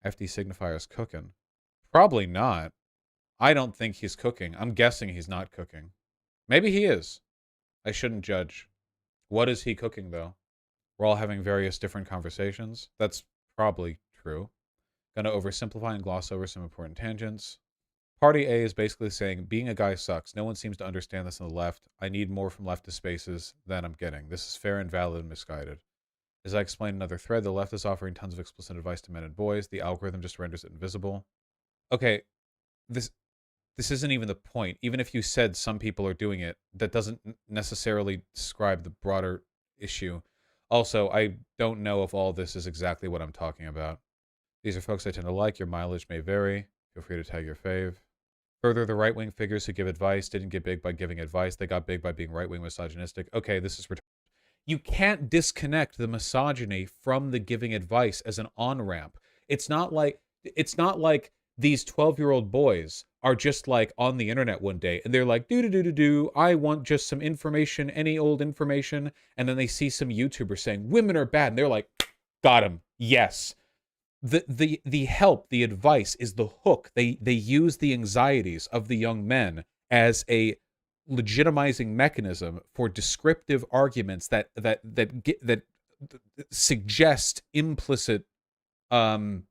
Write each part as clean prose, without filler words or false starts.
FD Signifier is cooking. Probably not. I don't think he's cooking. I'm guessing he's not cooking. Maybe he is. I shouldn't judge. What is he cooking, though? We're all having various different conversations. That's probably true. Gonna oversimplify and gloss over some important tangents. Party A is basically saying, being a guy sucks. No one seems to understand this on the left. I need more from leftist spaces than I'm getting. This is fair and valid and misguided. As I explained in another thread, the left is offering tons of explicit advice to men and boys. The algorithm just renders it invisible. Okay, this isn't even the point. Even if you said some people are doing it, that doesn't necessarily describe the broader issue. Also, I don't know if all this is exactly what I'm talking about. These are folks I tend to like. Your mileage may vary. Feel free to tag your fave. Further, the right-wing figures who give advice didn't get big by giving advice. They got big by being right-wing misogynistic. Okay, this is... You can't disconnect the misogyny from the giving advice as an on-ramp. It's not like these 12-year-old boys are just like on the internet one day and they're like, do, I want just some information, any old information. And then they see some YouTuber saying women are bad. And they're like, got him. Yes. The help, the advice is the hook. They use the anxieties of the young men as a legitimizing mechanism for descriptive arguments that suggest implicit or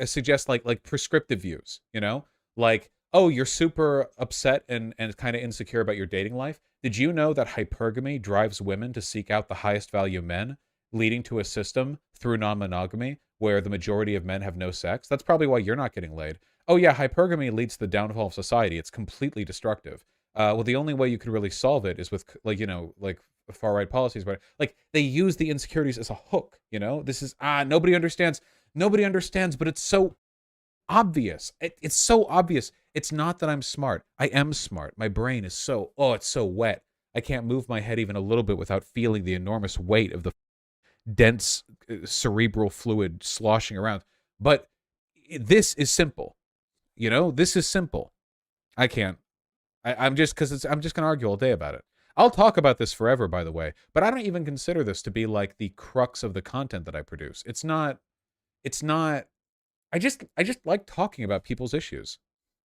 suggest like prescriptive views, you know, like, oh, you're super upset and kind of insecure about your dating life. Did you know that hypergamy drives women to seek out the highest value men, leading to a system through non-monogamy where the majority of men have no sex? That's probably why you're not getting laid. Oh yeah, hypergamy leads to the downfall of society. It's completely destructive. Well, the only way you could really solve it is with, like, you know, like far-right policies, but like they use the insecurities as a hook, you know? This is, nobody understands, but it's so obvious. It's so obvious. It's not that I'm smart. I am smart. My brain is so, it's so wet. I can't move my head even a little bit without feeling the enormous weight of the dense cerebral fluid sloshing around. But this is simple. You know, this is simple. I can't. I'm just going to argue all day about it. I'll talk about this forever, by the way, but I don't even consider this to be like the crux of the content that I produce. It's not, I just like talking about people's issues.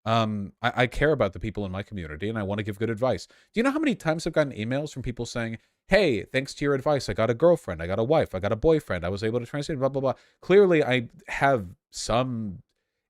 I care about the people in my community and I want to give good advice. Do you know how many times I've gotten emails from people saying, hey, thanks to your advice, I got a girlfriend, I got a wife, I got a boyfriend, I was able to translate, blah, blah, blah. Clearly, I have some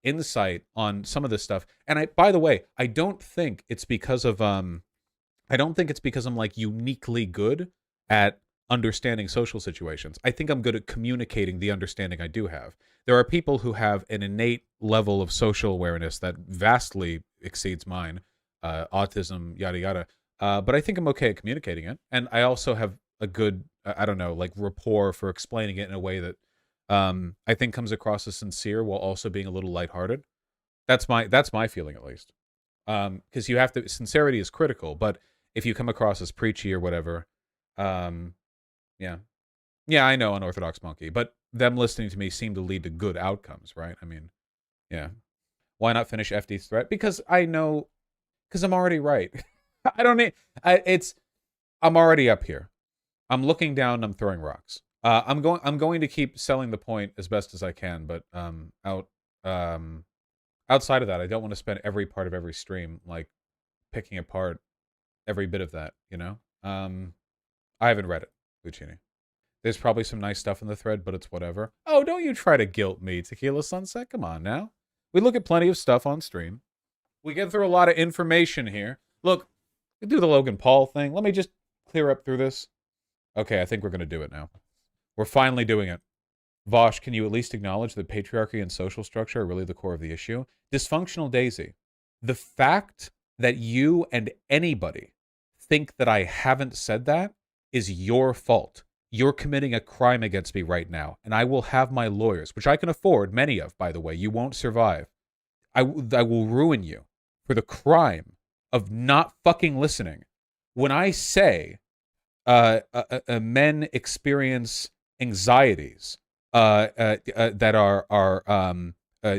insight on some of this stuff. And by the way, I don't think it's because of, I don't think it's because I'm like uniquely good at understanding social situations. I think I'm good at communicating the understanding I do have. There are people who have an innate level of social awareness that vastly exceeds mine, autism, yada, yada. But I think I'm okay at communicating it. And I also have a good, I don't know, like rapport for explaining it in a way that I think comes across as sincere while also being a little lighthearted. That's my feeling, at least. Because you have to, sincerity is critical, but if you come across as preachy or whatever, yeah. Yeah, I know, unorthodox monkey, but them listening to me seem to lead to good outcomes, right? I mean, yeah. Why not finish FD's threat? Because I know, because I'm already right. I don't need, I'm already up here. I'm looking down, I'm throwing rocks. I'm going to keep selling the point as best as I can, but outside of that, I don't want to spend every part of every stream like picking apart every bit of that, you know? I haven't read it, Lucini. There's probably some nice stuff in the thread, but it's whatever. Oh, don't you try to guilt me, Tequila Sunset. Come on now. We look at plenty of stuff on stream. We get through a lot of information here. Look, we do the Logan Paul thing. Let me just clear up through this. Okay, I think we're going to do it now. We're finally doing it. Vaush, can you at least acknowledge that patriarchy and social structure are really the core of the issue? Dysfunctional Daisy. The fact that you and anybody think that I haven't said that is your fault. You're committing a crime against me right now, and I will have my lawyers, which I can afford many of, by the way. You won't survive. I will ruin you for the crime of not fucking listening. When I say men experience anxieties that are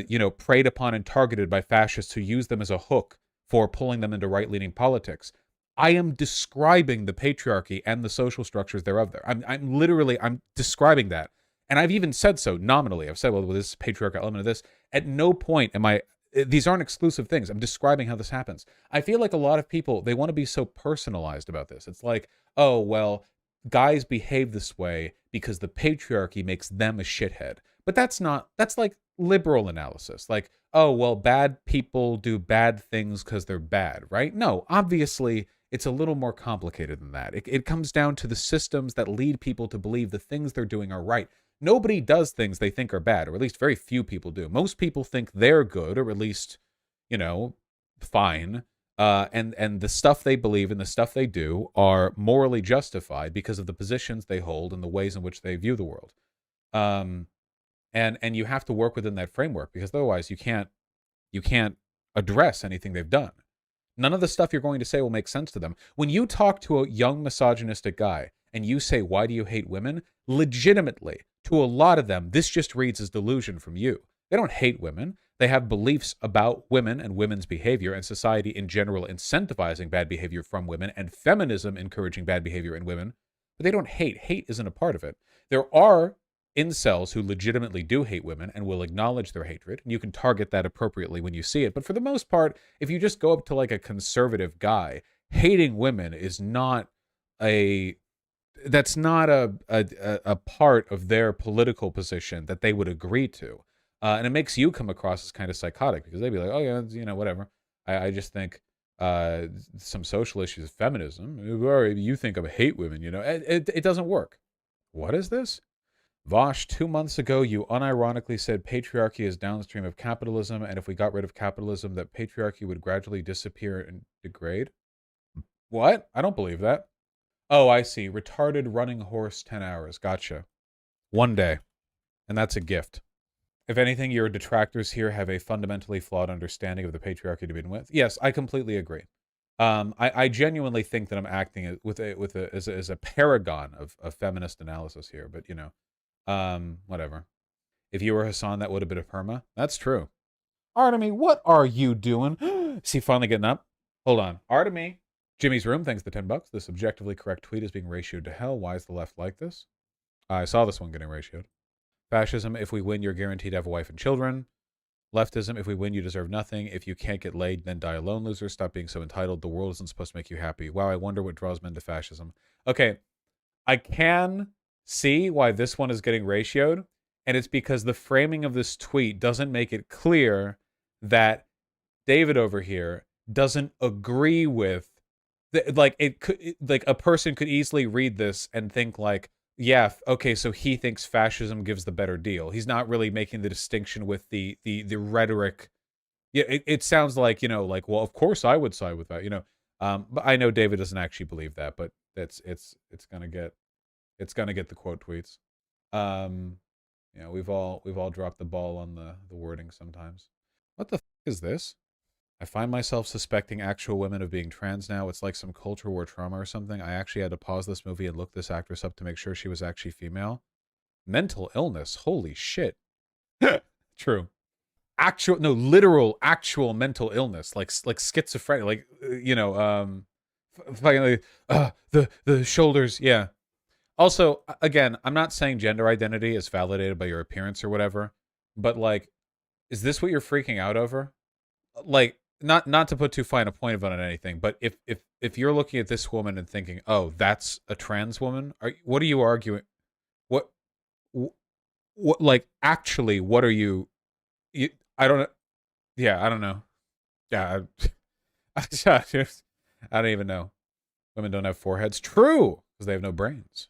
you know, preyed upon and targeted by fascists who use them as a hook for pulling them into right-leaning politics, I am describing the patriarchy and the social structures thereof there. I'm describing that. And I've even said so nominally. I've said, well, this patriarchal element of this. At no point am I, these aren't exclusive things. I'm describing how this happens. I feel like a lot of people, they want to be so personalized about this. It's like, oh, well, guys behave this way because the patriarchy makes them a shithead. But that's like liberal analysis. Like, oh, well, bad people do bad things because they're bad, right? No, obviously, it's a little more complicated than that. It comes down to the systems that lead people to believe the things they're doing are right. Nobody does things they think are bad, or at least very few people do. Most people think they're good, or at least, fine. And the stuff they believe and the stuff they do are morally justified because of the positions they hold and the ways in which they view the world. And you have to work within that framework, because otherwise you can't address anything they've done. None of the stuff you're going to say will make sense to them. When you talk to a young misogynistic guy and you say, why do you hate women? Legitimately, to a lot of them, this just reads as delusion from you. They don't hate women. They have beliefs about women and women's behavior, and society in general incentivizing bad behavior from women, and feminism encouraging bad behavior in women. But they don't hate. Hate isn't a part of it. There are incels who legitimately do hate women and will acknowledge their hatred, and you can target that appropriately when you see it. But for the most part, if you just go up to like a conservative guy, hating women is not a part of their political position that they would agree to. And it makes you come across as kind of psychotic, because they'd be like, oh yeah, whatever. I just think some social issues, feminism, or you think I hate women, it doesn't work. What is this? Vaush, 2 months ago, you unironically said patriarchy is downstream of capitalism, and if we got rid of capitalism, that patriarchy would gradually disappear and degrade. What? I don't believe that. Oh, I see. Retarded running horse 10 hours. Gotcha. One day. And that's a gift. If anything, your detractors here have a fundamentally flawed understanding of the patriarchy to begin with. Yes, I completely agree. I genuinely think that I'm acting as a paragon of feminist analysis here, but whatever. If you were Hassan, that would have been a perma. That's true. Artemy, what are you doing? Is he finally getting up? Hold on. Artemy. Jimmy's Room, thanks for the $10. This objectively correct tweet is being ratioed to hell. Why is the left like this? I saw this one getting ratioed. Fascism, if we win, you're guaranteed to have a wife and children. Leftism, if we win, you deserve nothing. If you can't get laid, then die alone, loser. Stop being so entitled. The world isn't supposed to make you happy. Wow, I wonder what draws men to fascism. Okay, I can see why this one is getting ratioed, and it's because the framing of this tweet doesn't make it clear that David over here doesn't agree with, like, a person could easily read this and think like, yeah, okay, so he thinks fascism gives the better deal. He's not really making the distinction with the rhetoric. Yeah, it sounds like, like, well, of course I would side with that, but I know David doesn't actually believe that, but it's gonna get the quote tweets. We've all dropped the ball on the wording sometimes. What the is this? I find myself suspecting actual women of being trans now. It's like some culture war trauma or something. I actually had to pause this movie and look this actress up to make sure she was actually female. Mental illness. Holy shit. True. Literal actual mental illness, like schizophrenia, like the shoulders. Yeah. Also, again, I'm not saying gender identity is validated by your appearance or whatever, but like, is this what you're freaking out over? Like, not to put too fine a point on anything, but if you're looking at this woman and thinking, oh, that's a trans woman, what are you arguing? What like, actually, what are you? I don't. Yeah, I don't know. Yeah, I don't even know. Women don't have foreheads. True, because they have no brains.